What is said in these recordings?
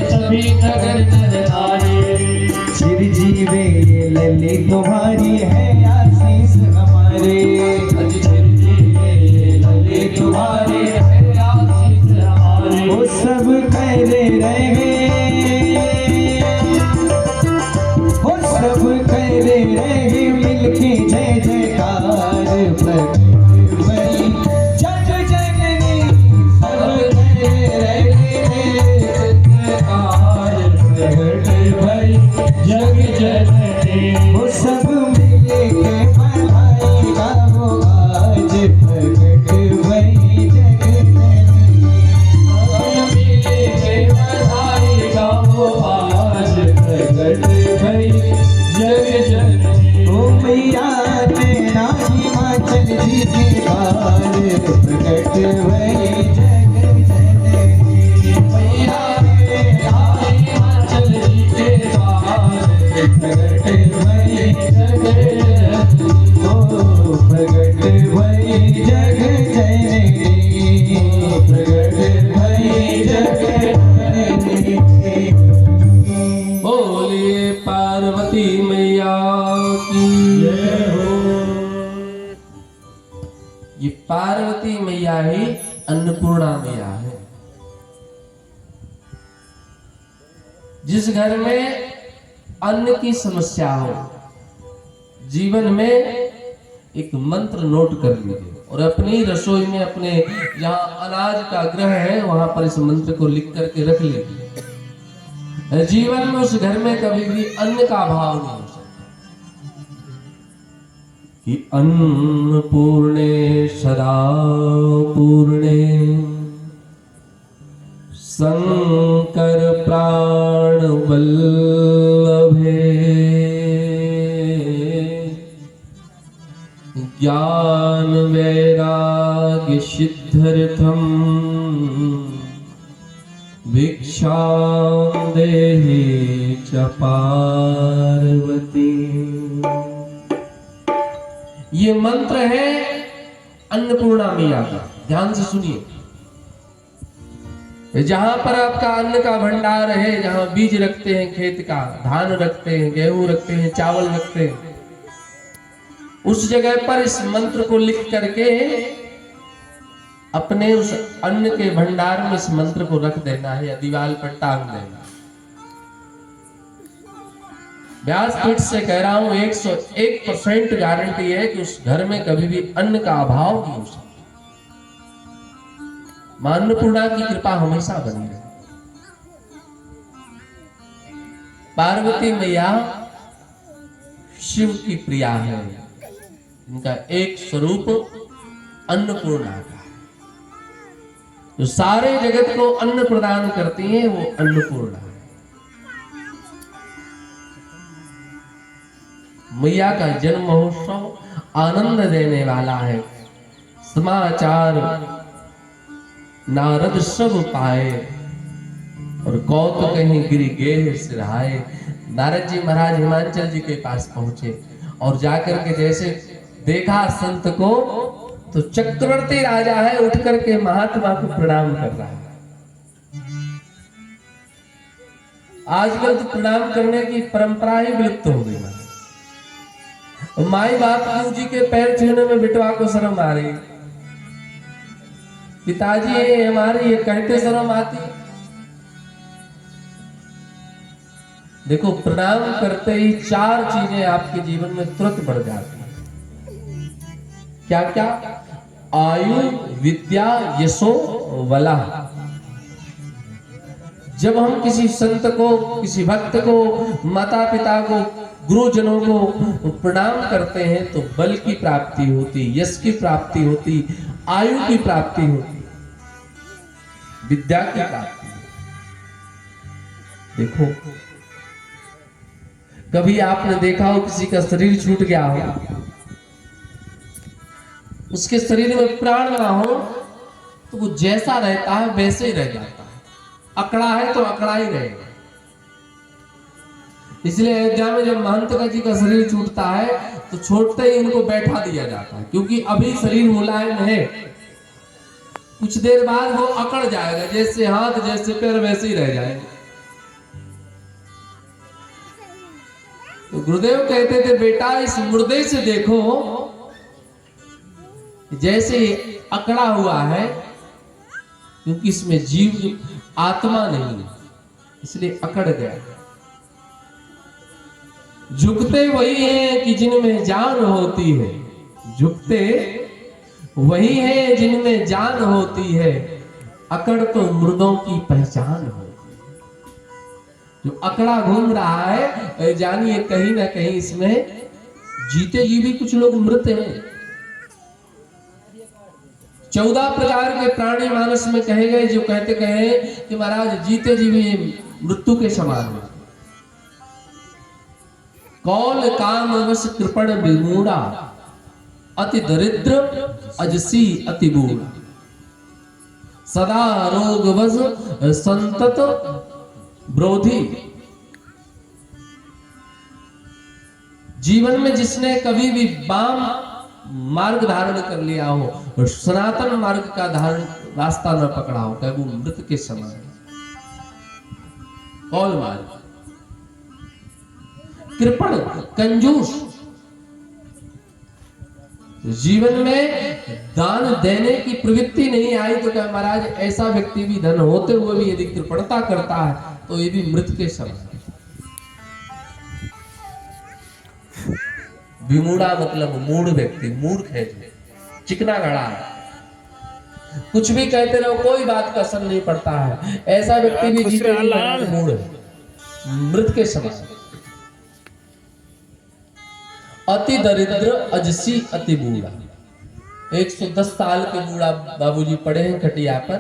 सभी नगर नरनारी। चिर जीवे ये लली तुम्हारी है आशीष हमारे। चिर जीवे ये लली तुम्हारी है आशीष हमारे। वो सब कहते रहे, वो सब कहते रहे मिलके जय जयकार। प्रगट भई जग जननी सब कहते रहे जयकार। प्रगट भई जग जननी। वो सब मिलके बधाई गाओ आज। प्रगट भई जग जननी। सब मिलके बधाई गाओ आज। प्रगट भई जग जननी। ओ मैया तेरा हिमाचल जी के पार। प्रगट भई जग जननी। मैया तेरा हिमाचल जी के पार। प्रगट भई जग जननी। ओ प्रगट भई जग जननी। प्रगट भई जग जननी। बोलिए पार्वती मैया की जय हो। ये पार्वती मैया ही अन्नपूर्णा मैया है। जिस घर में अन्न की समस्या हो, जीवन में एक मंत्र नोट कर लीजिए और अपनी रसोई में, अपने जहाँ अनाज का ग्रह है वहां पर इस मंत्र को लिख करके रख लीजिए। जीवन में उस घर में कभी भी अन्न का अभाव नहीं हो सकता। कि अन्नपूर्णे सदा पूर्णे शंकर प्राण वल्लभे। ज्ञान वैराग्य सिद्ध्यर्थम भिक्षां देहि च पार्वती। ये मंत्र है अन्नपूर्णा मैया का, ध्यान से सुनिए। जहां पर आपका अन्न का भंडार है, जहां बीज रखते हैं खेत का, धान रखते हैं, गेहूं रखते हैं, चावल रखते हैं, उस जगह पर इस मंत्र को लिख करके अपने उस अन्न के भंडार में इस मंत्र को रख देना है या दीवार पर टांग देना। व्यासपीठ से कह रहा हूं 101% गारंटी है कि उस घर में कभी भी अन्न का अभाव नहीं हो सकता। अन्नपूर्णा की कृपा हमेशा बनी रहे। पार्वती मैया शिव की प्रिया है। इनका एक स्वरूप अन्नपूर्णा का, जो सारे जगत को अन्न प्रदान करती है, वो अन्नपूर्णा है। मैया का जन्म महोत्सव आनंद देने वाला है। समाचार नारद सब पाए और कौत कहीं गिरी गेह सिराए। नारद जी महाराज हिमाचल जी के पास पहुंचे और जाकर के जैसे देखा संत को, तो चक्रवर्ती राजा है, उठ करके महात्मा को प्रणाम कर रहा है। आजकल तो प्रणाम करने की परंपरा ही विलुप्त हो गई। माई बाप जी के पैर छूने में बिटवा को शर्म आ रही। पिताजी ये हमारे, ये कहते शर्म आती। देखो, प्रणाम करते ही 4 चीजें आपके जीवन में तुरंत बढ़ जाती हैं। क्या क्या? आयु, विद्या, यशो, वला। जब हम किसी संत को, किसी भक्त को, माता पिता को, गुरुजनों को प्रणाम करते हैं तो बल की प्राप्ति होती, यश की प्राप्ति होती, आयु की प्राप्ति होती, विद्या की प्राप्ति होती। देखो, कभी आपने देखा हो किसी का शरीर छूट गया हो, उसके शरीर में प्राण ना हो तो वो जैसा रहता है वैसे ही रह जाता है। अकड़ा है तो अकड़ा ही रहेगा। इसलिए अयोध्या में जब महंत जी का शरीर छूटता है तो छोड़ते ही उनको बैठा दिया जाता है, क्योंकि अभी शरीर मुलायम है, कुछ देर बाद वो अकड़ जाएगा, जैसे हाथ जैसे पैर वैसे ही रह जाएंगे। तो गुरुदेव कहते थे बेटा इस मुर्दे से देखो जैसे अकड़ा हुआ है, क्योंकि इसमें जीव आत्मा नहीं है इसलिए अकड़ गया। झुकते वही हैं कि जिनमें जान होती है, झुकते वही हैं जिनमें जान होती है, अकड़ तो मुर्दों की पहचान होती है। जो अकड़ा घूम रहा है जानिए कहीं ना कहीं इसमें जीते जी भी कुछ लोग मृत हैं। 14 प्रकार के प्राणी मानस में कहे गए जो कहते कहे कि महाराज जीते जी भी मृत्यु के समान है। कौल काम वश कृपण विमूढ़ा, अति दरिद्र अजसी अति बूढ़ा, सदा रोग वश संतत ब्रोधी। जीवन में जिसने कभी भी वाम मार्ग धारण कर लिया हो और सनातन मार्ग का धारण रास्ता न पकड़ा हो, क्या वो मृत के समान है। कौल मार्ग कृपण कंजूस, जीवन में दान देने की प्रवृत्ति नहीं आई तो क्या महाराज ऐसा व्यक्ति भी धन होते हुए भी यदि कृपणता करता है तो ये भी मृत के समान है। विमूढ़ा मतलब मूढ़ व्यक्ति, मूर्ख है जो चिकना गड़ा है, कुछ भी कहते रहो कोई बात का असर नहीं पड़ता है, ऐसा व्यक्ति भी जीते जी मूढ़ है, मृत के समान। अति दरिद्र अजसी अति बूढ़ा, 110 साल के बूढ़ा बाबूजी पड़े हैं खटिया पर,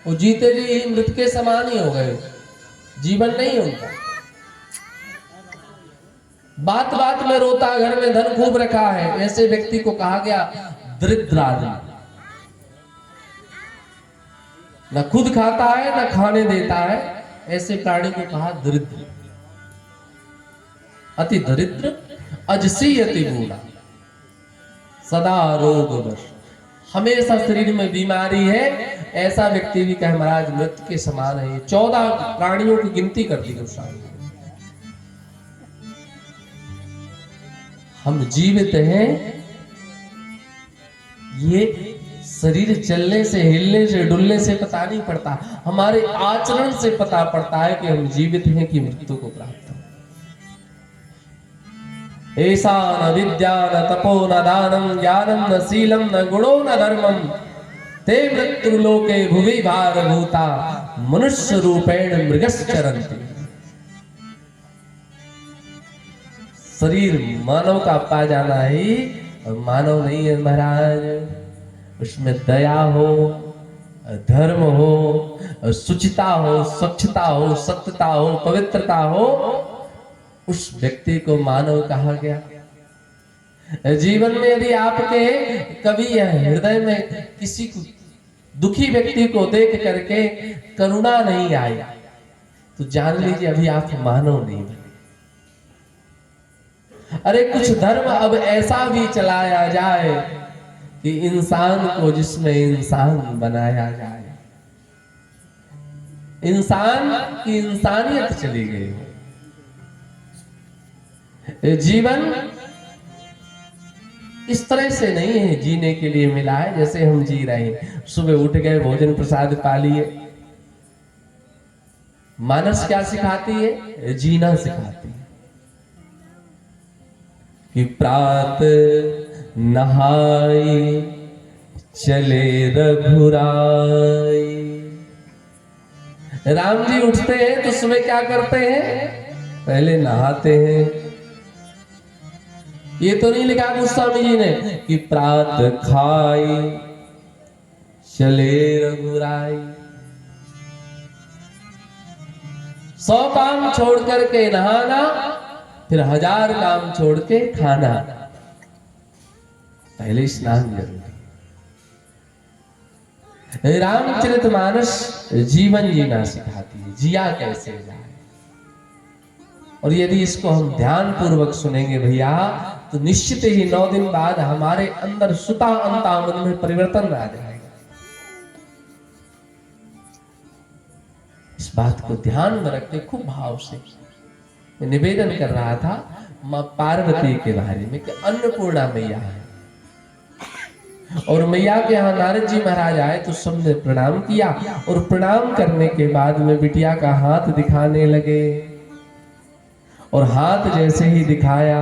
वो जीते जी ही मृत के समान ही हो गए, जीवन नहीं उनका। बात बात में रोता, घर में धन खूब रखा है, ऐसे व्यक्ति को कहा गया दरिद्र आदमी। न खुद खाता है न खाने देता है, ऐसे प्राणी को कहा दरिद्र। अति दरिद्र अजसी अति बूढ़ा, सदा रोग वश, हमेशा शरीर में बीमारी है, ऐसा व्यक्ति भी कहे महाराज मृत के समान है। 14 प्राणियों की गिनती कर दी गोस्वामी। हम जीवित हैं, ये शरीर चलने से हिलने से डुलने से पता नहीं पड़ता, हमारे आचरण से पता पड़ता है कि हम जीवित हैं कि मृत्यु को प्राप्त हैं। ऐसा न विद्या न तपो न दानम ज्ञानम न शीलम न गुणो न धर्मम ते मृत्यु लोके भुवि भार भूता मनुष्य रूपेण मृगश्चरन्ति। शरीर मानव का पा जाना ही मानव नहीं है महाराज, उसमें दया हो, धर्म हो, शुचिता हो, स्वच्छता हो, सत्यता हो, पवित्रता हो, उस व्यक्ति को मानव कहा गया। जीवन में यदि आपके कभी यह हृदय में किसी को दुखी व्यक्ति को देख करके करुणा नहीं आई तो जान लीजिए अभी आप मानव नहीं बने। अरे कुछ धर्म अब ऐसा भी चलाया जाए कि इंसान को जिसमें इंसान बनाया जाए, इंसान की इंसानियत चली गई। जीवन इस तरह से नहीं है जीने के लिए मिला है जैसे हम जी रहे हैं। सुबह उठ गए, भोजन प्रसाद पा लिए। मानस क्या सिखाती है? जीना सिखाती है कि प्रात नहाई चले रघुराई। राम जी उठते हैं तो सुबह क्या करते हैं? पहले नहाते हैं। ये तो नहीं लिखा गोस्वामी जी ने कि प्रात खाई चले रघुराई। 100 काम छोड़ करके नहाना, फिर 1000 काम छोड़ के खाना, पहले स्नान जरूरी। रामचरितमानस जीवन जीना सिखाती है, जिया कैसे जाए। और यदि इसको हम ध्यान पूर्वक सुनेंगे भैया तो निश्चित ही 9 दिन बाद हमारे अंदर सुता अंता मन में परिवर्तन आ जाएगा। इस बात को ध्यान में रखते खूब भाव से निवेदन कर रहा था माँ पार्वती के बारे में कि अन्नपूर्णा मैया है, और मैया के यहाँ नारद जी महाराज आए तो सबने प्रणाम किया, और प्रणाम करने के बाद में बिटिया का हाथ दिखाने लगे, और हाथ जैसे ही दिखाया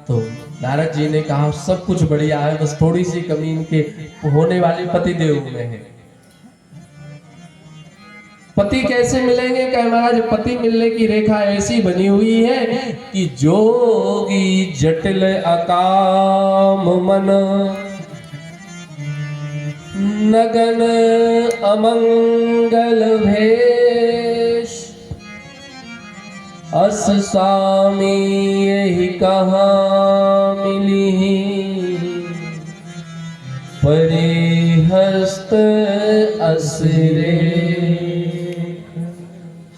तो नारद जी ने कहा सब कुछ बढ़िया है, बस थोड़ी सी कमी इनके होने वाले पति देव में है। पति कैसे मिलेंगे? कहे महाराज पति मिलने की रेखा ऐसी बनी हुई है कि जोगी जटिल अकाम मन, नगन अमंगल भेष, अस स्वामी यही कहाँ मिली, परिहस्त असरे।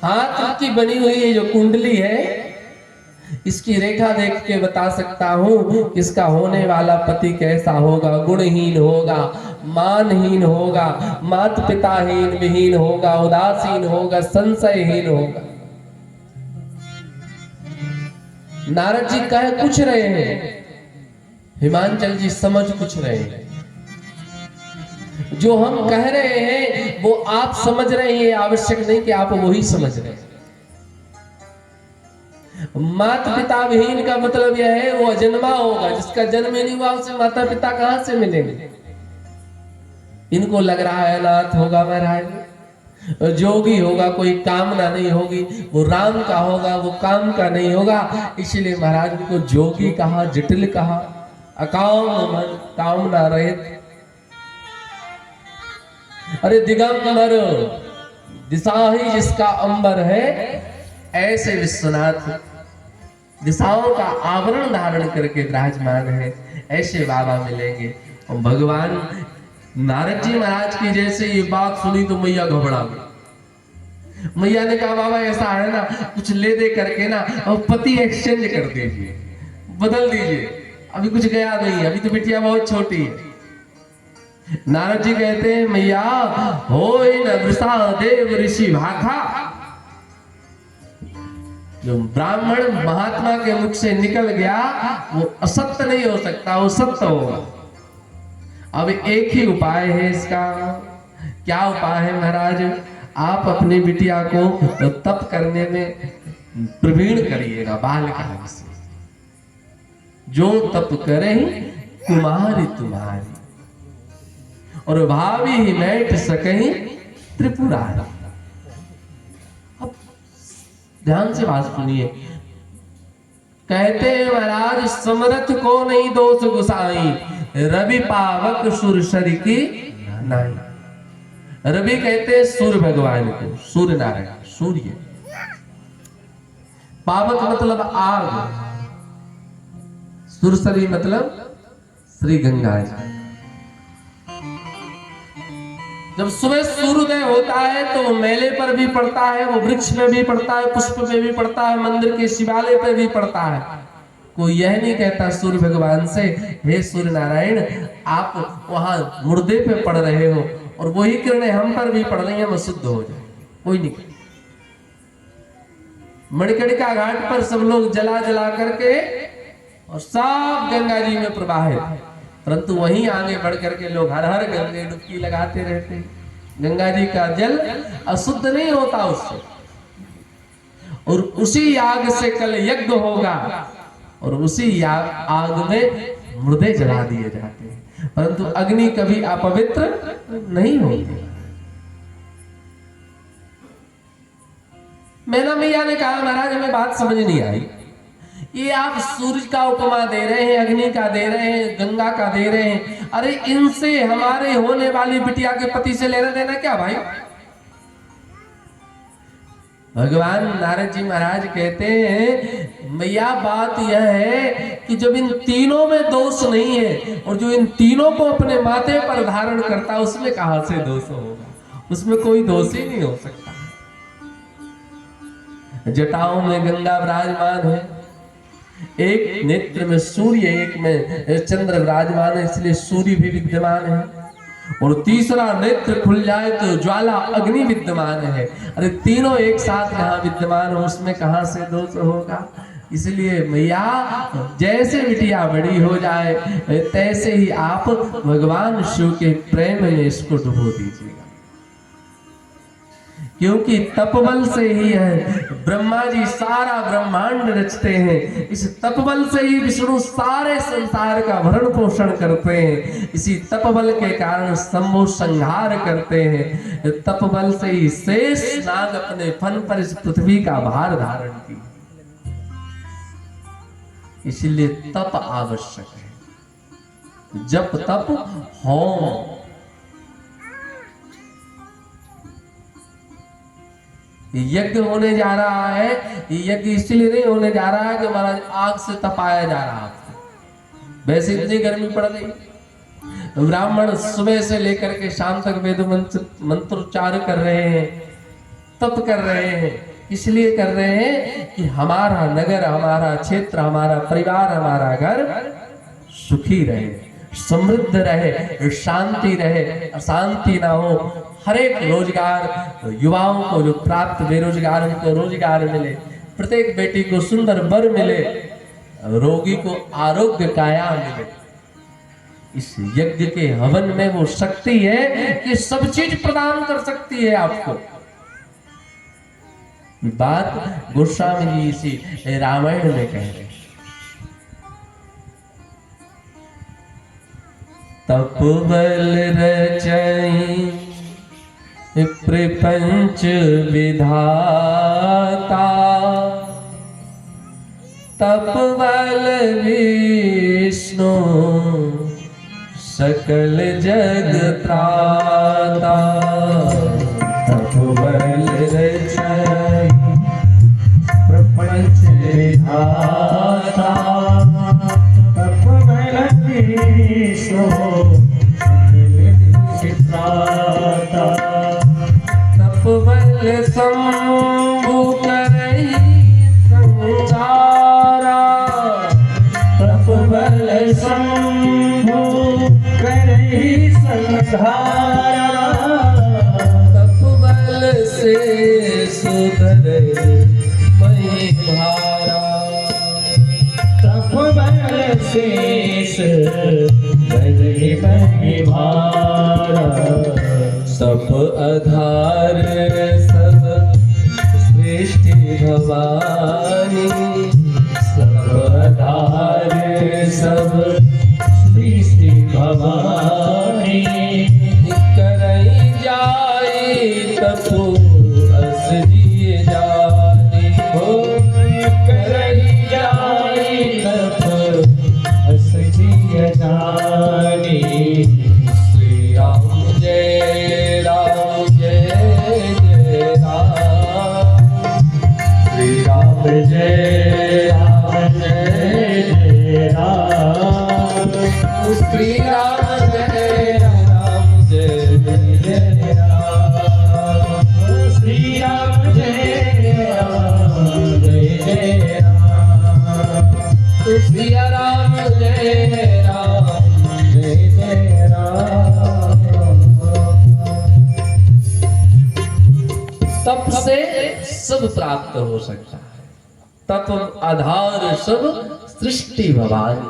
हाथ की बनी हुई ये जो कुंडली है, इसकी रेखा देख के बता सकता हूं इसका होने वाला पति कैसा होगा। गुणहीन होगा, मानहीन होगा, माता पिताहीन विहीन होगा, उदासीन होगा, संशयहीन होगा। नारद जी कह कुछ रहे हैं, हिमांचल जी समझ कुछ रहे हैं। जो हम कह रहे हैं वो आप समझ रहे हैं, आवश्यक नहीं कि आप वही समझ रहे हैं। माता पिता विहीन का मतलब यह है वो अजन्मा होगा, जिसका जन्म ही नहीं हुआ उसे माता पिता कहां से मिलेंगे। इनको लग रहा है अनाथ होगा महाराज, जोगी होगा, कोई कामना नहीं होगी, वो राम का होगा, वो काम का नहीं होगा, इसलिए महाराज को जोगी कहा, जटिल कहा, अकाम मन, कामना रहित। अरे दिगंबर दिशा ही जिसका अंबर है, ऐसे विश्वनाथ दिशाओं का आवरण धारण करके विराजमान है, ऐसे बाबा मिलेंगे। और भगवान नारद जी महाराज की जैसे ये बात सुनी तो मैया घबरा गई। मैया ने कहा बाबा ऐसा है ना, कुछ ले दे करके ना और पति एक्सचेंज कर दीजिए, बदल दीजिए, अभी कुछ गया नहीं, अभी तो बिटिया बहुत छोटी है। नारद जी कहते हैं मैया होय न वृषा देव ऋषि भाखा, जो ब्राह्मण महात्मा के मुख से निकल गया वो असत्य नहीं हो सकता, वो सत्य होगा। अब एक ही उपाय है इसका। क्या उपाय है महाराज? आप अपनी बिटिया को तप करने में प्रवीण करिएगा, बाल काल से। जो तप करे कुमारी तुम्हारी, और भावी ही मैट सकही त्रिपुरारी। अब ध्यान से बात सुनिए। कहते हैं महाराज समर्थ को नहीं दोष गुसाई, रवि पावक सुर शरी की नहीं। रवि कहते हैं सूर्य भगवान को, सूर्य नारायण, सूर्य। पावक मतलब आग, सुरसरी मतलब श्री गंगा जी। जब सुबह सूर्योदय होता है तो वो मेले पर भी पड़ता है, वो वृक्ष पे भी पड़ता है, पुष्प पे भी पड़ता है, मंदिर के शिवालय पे भी पड़ता है। कोई यह नहीं कहता सूर्य भगवान से हे सूर्य नारायण आप वहां मुर्दे पे पड़ रहे हो और वही किरणें हम पर भी पड़ रही हैं, हम शुद्ध हो जाए। कोई नहीं। मणिकर्णिका घाट पर सब लोग जला जला करके और सब गंगा जी में प्रवाहित, परंतु वहीं आगे बढ़ करके लोग हर हर गंगे डुबकी लगाते रहते हैं। गंगा जी का जल अशुद्ध नहीं होता उससे, और उसी आग से कल यज्ञ होगा और उसी आग में मुर्दे जला दिए जाते हैं, परंतु अग्नि कभी अपवित्र नहीं होती। मैना मैया ने कहा महाराज हमें बात समझ नहीं आई, ये आप सूरज का उपमा दे रहे हैं, अग्नि का दे रहे हैं, गंगा का दे रहे हैं, अरे इनसे हमारे होने वाली बिटिया के पति से लेना देना क्या भाई? भगवान नारद जी महाराज कहते हैं मैया बात यह है कि जब इन तीनों में दोष नहीं है और जो इन तीनों को अपने माथे पर धारण करता है उसमें कहां से दोष होगा? उसमें कोई दोष ही नहीं हो सकता। जटाओं में गंगा विराजमान है, एक नेत्र में सूर्य, एक में चंद्र विराजमान है, इसलिए सूर्य भी विद्यमान है। और तीसरा नेत्र खुल जाए तो ज्वाला अग्नि विद्यमान है। अरे तीनों एक साथ यहाँ विद्यमान हो, उसमें कहाँ से दोष होगा। इसलिए मैया जैसे बिटिया बड़ी हो जाए तैसे ही आप भगवान शिव के प्रेम में इसको डुबो दीजिएगा, क्योंकि तपबल से ही है ब्रह्मा जी सारा ब्रह्मांड रचते हैं। इस तपबल से ही विष्णु सारे संसार का भरण पोषण करते हैं। इसी तपबल के कारण शंभु संहार करते हैं। तपबल से ही शेष नाग अपने फन पर इस पृथ्वी का भार धारण की। इसलिए तप आवश्यक है। जप तप होम। यज्ञ होने जा रहा है, यज्ञ इसलिए नहीं होने जा रहा है कि महाराज आग से तपाया जा रहा है। वैसे इतनी गर्मी पड़ गई, ब्राह्मण सुबह से लेकर के शाम तक वेद मंत्रोच्चार कर रहे हैं, तप कर रहे हैं। इसलिए कर रहे हैं कि हमारा नगर, हमारा क्षेत्र, हमारा परिवार, हमारा घर सुखी रहे, समृद्ध रहे, शांति रहे, अशांति ना हो। हर एक रोजगार युवाओं को जो प्राप्त बेरोजगार उनको रोजगार मिले, प्रत्येक बेटी को सुंदर वर मिले, रोगी को आरोग्य काया मिले। इस यज्ञ के हवन में वो शक्ति है कि सब चीज प्रदान कर सकती है आपको। बात गोस्वामी जी इसी रामायण में कह रहे हैं। तपबल रचई प्रपंच विधाता, तपबल विष्णु सकल जग त्राता। तपबल रचई प्रपंच विधाता, तपबल विष्णु त्राता। तपबल शंभु करई संहारा, तपबल शंभु करई संहारा। तपबल से सुधरे मही भारा, तपबल शेष धरे मही भारा। सब आधार सब सृष्टि भवानी, सब आधार सब सृष्टि भवानी। करई जाई तपो अस जिए जानी, हो करई जाई तप अस जिय जानी। श्री राम जय राम जय जय राम, श्री राम जय राम जय जय राम। श्री राम जय राम जय जय राम। श्री राम जय राम जय जय राम। श्री राम जय राम जय जय राम। तप से सब प्राप्त हो सकता है। तप आधार सब सृष्टि भवानी।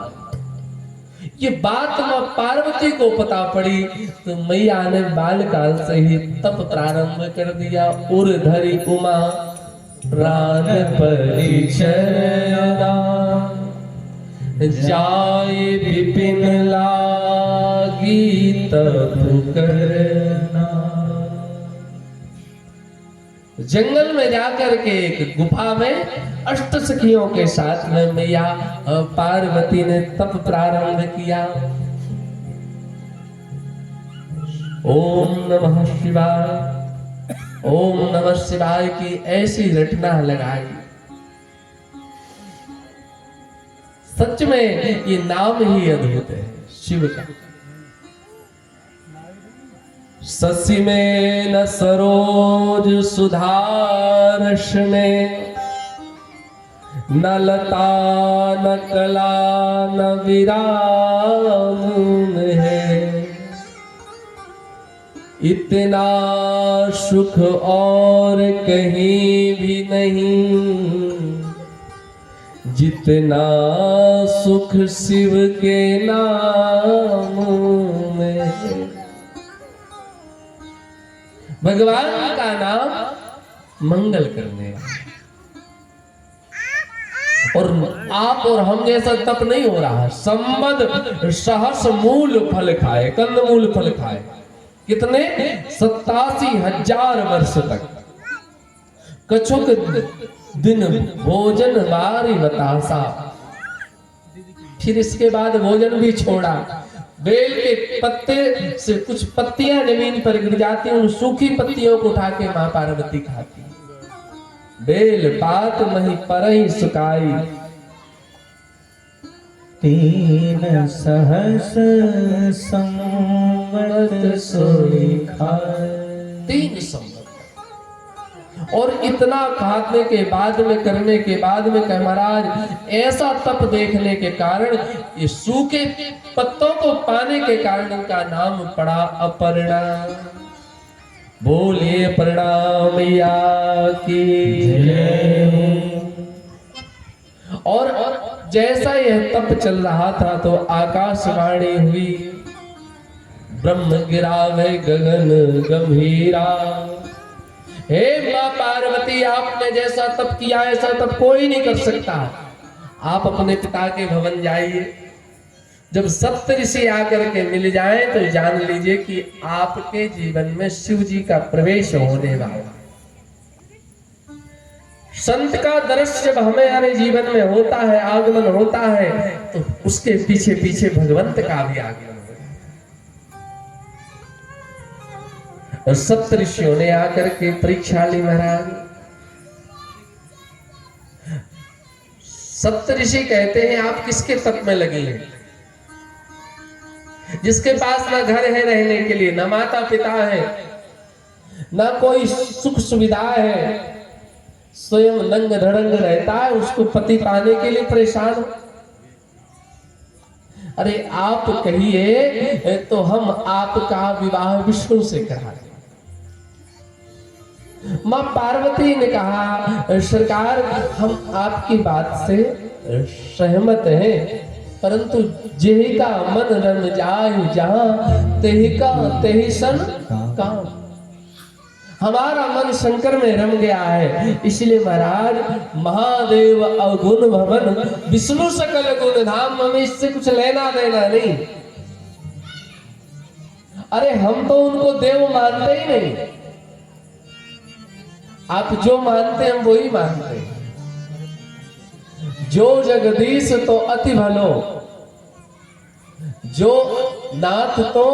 ये बात मां पार्वती को पता पड़ी तो मैया ने बालकाल से ही तप प्रारंभ कर दिया। उर धरी उमा प्राण परिचय जाए विपिन लागी तप करना। जंगल में जाकर के एक गुफा में अष्ट सखियों के साथ में मैया पार्वती ने तप प्रारंभ किया। ओम नमः शिवाय, ओम नमः शिवाय की ऐसी रटना लगाई। सच में ये नाम ही अद्भुत है शिव का। शशि में न सरोज सुधारस में, न लता न कला न विराम है। इतना सुख और कहीं भी नहीं, जितना सुख शिव के नाम में। भगवान का नाम मंगल करने वाला। और आप और हम जैसा तप नहीं हो रहा। संबद सहस मूल फल खाए, कंद मूल फल खाए। कितने? 87,000 वर्ष तक। कछुक दिन भोजन वारी बतासा। फिर इसके बाद भोजन भी छोड़ा। बेल के पत्ते से कुछ पत्तियां जमीन पर गिर जाती, उन सूखी पत्तियों को उठा के मां पार्वती खाती। बेल पात मही परही सुकाई। 3 सहस संवत सोई खाए। 3 संवत। और इतना खाने के बाद में, करने के बाद में कह महाराज, ऐसा तप देखने के कारण, ये सूखे पत्तों को पाने के कारण इनका नाम पड़ा अपर्णा। बोलिए अपर्णा मैया की जय। और जैसा यह तप चल रहा था तो आकाशवाणी हुई, ब्रह्म गिरावे गगन गंभीरा। हे मां पार्वती, आपने जैसा तप किया ऐसा तप कोई नहीं कर सकता। आप अपने पिता के भवन जाइए। जब सप्त ऋषि आकर के मिल जाए तो जान लीजिए कि आपके जीवन में शिव जी का प्रवेश होने वाला। संत का दर्शन जब हमारे जीवन में होता है, आगमन होता है, तो उसके पीछे पीछे भगवंत का भी आगमन होता है। और सप्त ऋषियों ने आकर के परीक्षा ली महाराज। सप्त ऋषि कहते हैं आप किसके तप में लगे हैं? जिसके पास ना घर है रहने के लिए, ना माता पिता है, ना कोई सुख सुविधा है, स्वयं नंग धड़ंग रहता है, उसको पति पाने के लिए परेशान हो। अरे आप कहिए तो हम आपका विवाह विष्णु से करा दें। मां पार्वती ने कहा सरकार, हम आपकी बात से सहमत हैं, परंतु जेहि का मन रम जाए जहां, तेहि का तेहि सन काम। हमारा मन शंकर में रम गया है, इसलिए महाराज महादेव अवगुण भवन विष्णु सकल गुण धाम, हमें इससे कुछ लेना देना नहीं। अरे हम तो उनको देव मानते ही नहीं। आप जो मानते हैं हम वही मानते हैं। जो जगदीश तो अति भलो, जो नाथ तो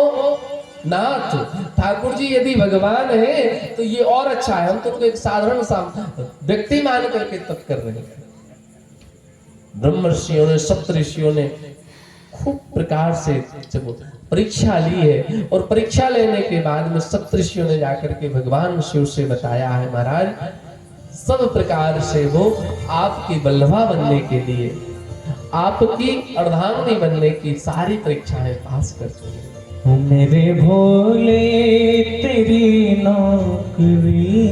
नाथ। ठाकुर जी यदि भगवान है तो ये और अच्छा है, हम तो उनको एक साधारण सा व्यक्ति मान करके तप कर रहे हैं। ब्रह्म ऋषियों ने, सप्त ऋषियों ने खूब प्रकार से जब परीक्षा ली है, और परीक्षा लेने के बाद में सप्त ऋषियों ने जाकर के भगवान शिव से बताया है महाराज, सब प्रकार से वो आपकी वल्लभा बनने के लिए, आपकी अर्धांगिनी बनने की सारी परीक्षाएं पास कर चुके हैं। मेरे भोले तेरी नौकरी